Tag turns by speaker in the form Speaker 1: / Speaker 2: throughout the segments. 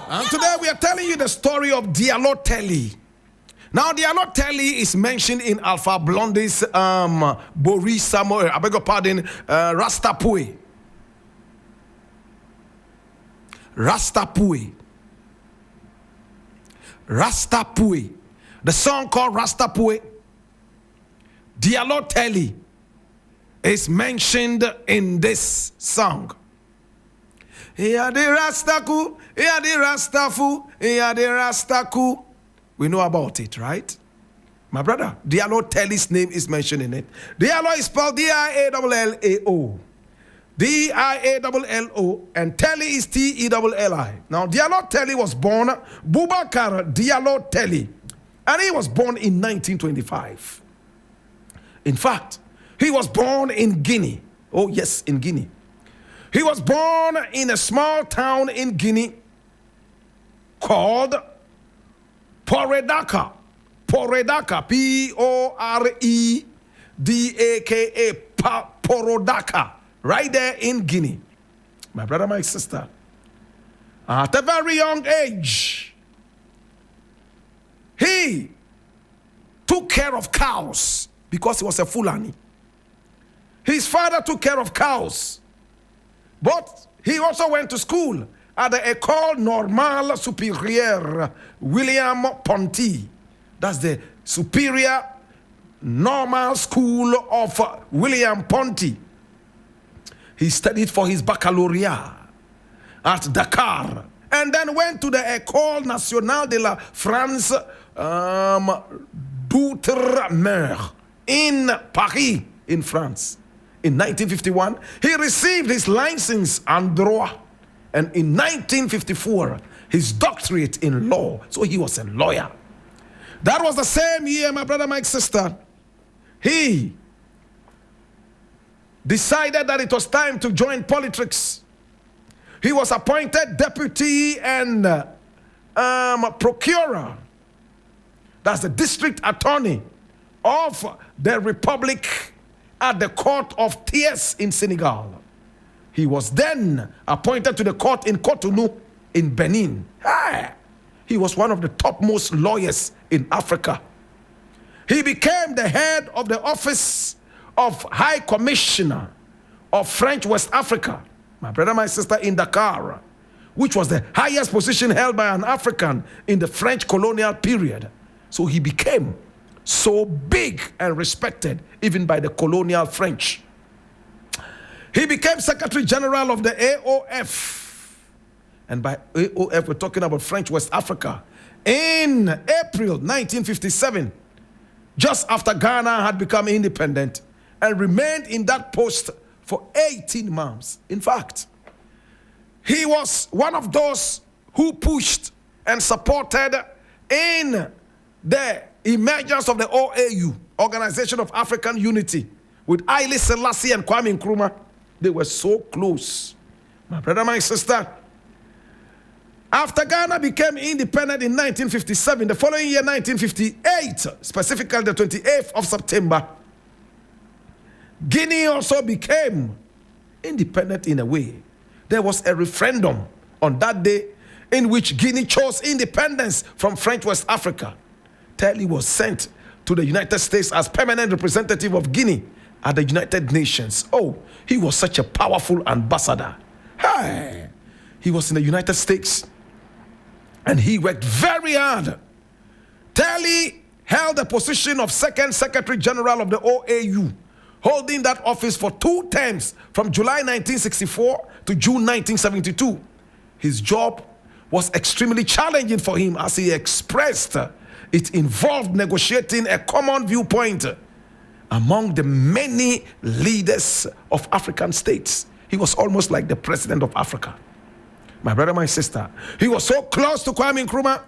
Speaker 1: And today we are telling you the story of Diallo Telli. Now, Diallo Telli is mentioned in Alpha Blondie's Boris Samuel, I beg your pardon, Rasta Pui. Rasta Pui. Rasta Pui. The song called Rasta Pui. Diallo Telli is mentioned in this song. Iya de Rastaku, iya de Rastafu, iya de Rastaku. We know about it, right? My brother, Diallo Telli's name is mentioned in it. Diallo is spelled D-I-A-L-L-A-O. D-I-A-L-L-O, and Telli is T-E-L-L-I. Now, Diallo Telli was born, Boubacar Diallo Telli, and he was born in 1925. In fact, he was born in Guinea. Oh, yes, in Guinea. He was born in a small town in Guinea called Poredaka. Poredaka, P-O-R-E-D-A-K-A, Porodaka, right there in Guinea. My brother, my sister, at a very young age, he took care of cows because he was a Fulani. His father took care of cows. But he also went to school at the École Normale Supérieure William Ponty. That's the Superior Normal School of William Ponty. He studied for his baccalaureate at Dakar and then went to the École Nationale de la France d'Outre-mer in Paris, in France. In 1951, he received his license en droit, and in 1954, his doctorate in law. So he was a lawyer. That was the same year, my brother, my sister, he decided that it was time to join politics. He was appointed deputy and procurer. That's the district attorney of the Republic at the court of Thiès in Senegal. He was then appointed to the court in Cotonou in Benin. He was one of the topmost lawyers in Africa. He became the head of the office of High Commissioner of French West Africa, my brother, my sister, in Dakar, which was the highest position held by an African in the French colonial period. So he became so big and respected even by the colonial French. He became Secretary General of the AOF. And by AOF, we're talking about French West Africa. In April 1957, just after Ghana had become independent, and remained in that post for 18 months. In fact, he was one of those who pushed and supported in the emergence of the OAU, Organization of African Unity, with Haile Selassie and Kwame Nkrumah. They were so close. My brother, my sister, after Ghana became independent in 1957, the following year, 1958, specifically the 28th of September, Guinea also became independent in a way. There was a referendum on that day in which Guinea chose independence from French West Africa. Telli was sent to the United States as permanent representative of Guinea at the United Nations. Oh, he was such a powerful ambassador. Hey, he was in the United States and he worked very hard. Telli held the position of second Secretary General of the OAU, holding that office for 2 terms from July 1964 to June 1972. His job was extremely challenging for him, as he expressed. It involved negotiating a common viewpoint among the many leaders of African states. He was almost like the president of Africa. My brother, my sister, he was so close to Kwame Nkrumah.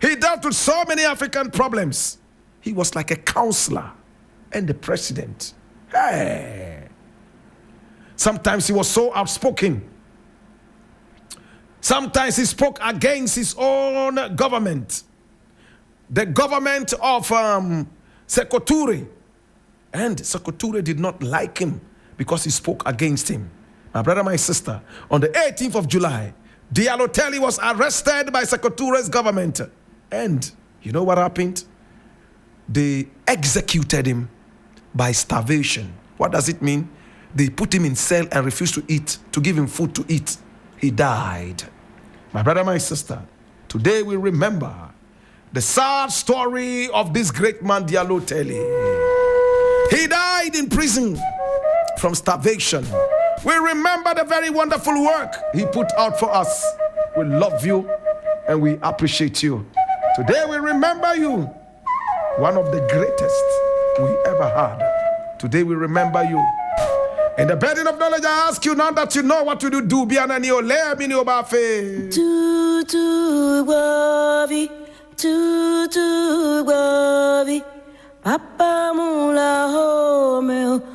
Speaker 1: He dealt with so many African problems. He was like a counselor and the president. Hey. Sometimes he was so outspoken. Sometimes he spoke against his own government, the government of Sékou Touré. And Sékou Touré did not like him because he spoke against him. My brother, my sister, on the 18th of July, Diallo Telli was arrested by Secretariat's government. And you know what happened? They executed him by starvation. What does it mean? They put him in cell and refused to eat, to give him food to eat. He died. My brother, my sister, today we remember the sad story of this great man, Diallo Telli. He died in prison from starvation. We remember the very wonderful work he put out for us. We love you and we appreciate you. Today we remember you, one of the greatest we ever had. Today we remember you. In the burden of knowledge, I ask you now that you know what to do. Be an aniole, be no bafe.
Speaker 2: Tu glory, Papa mula home.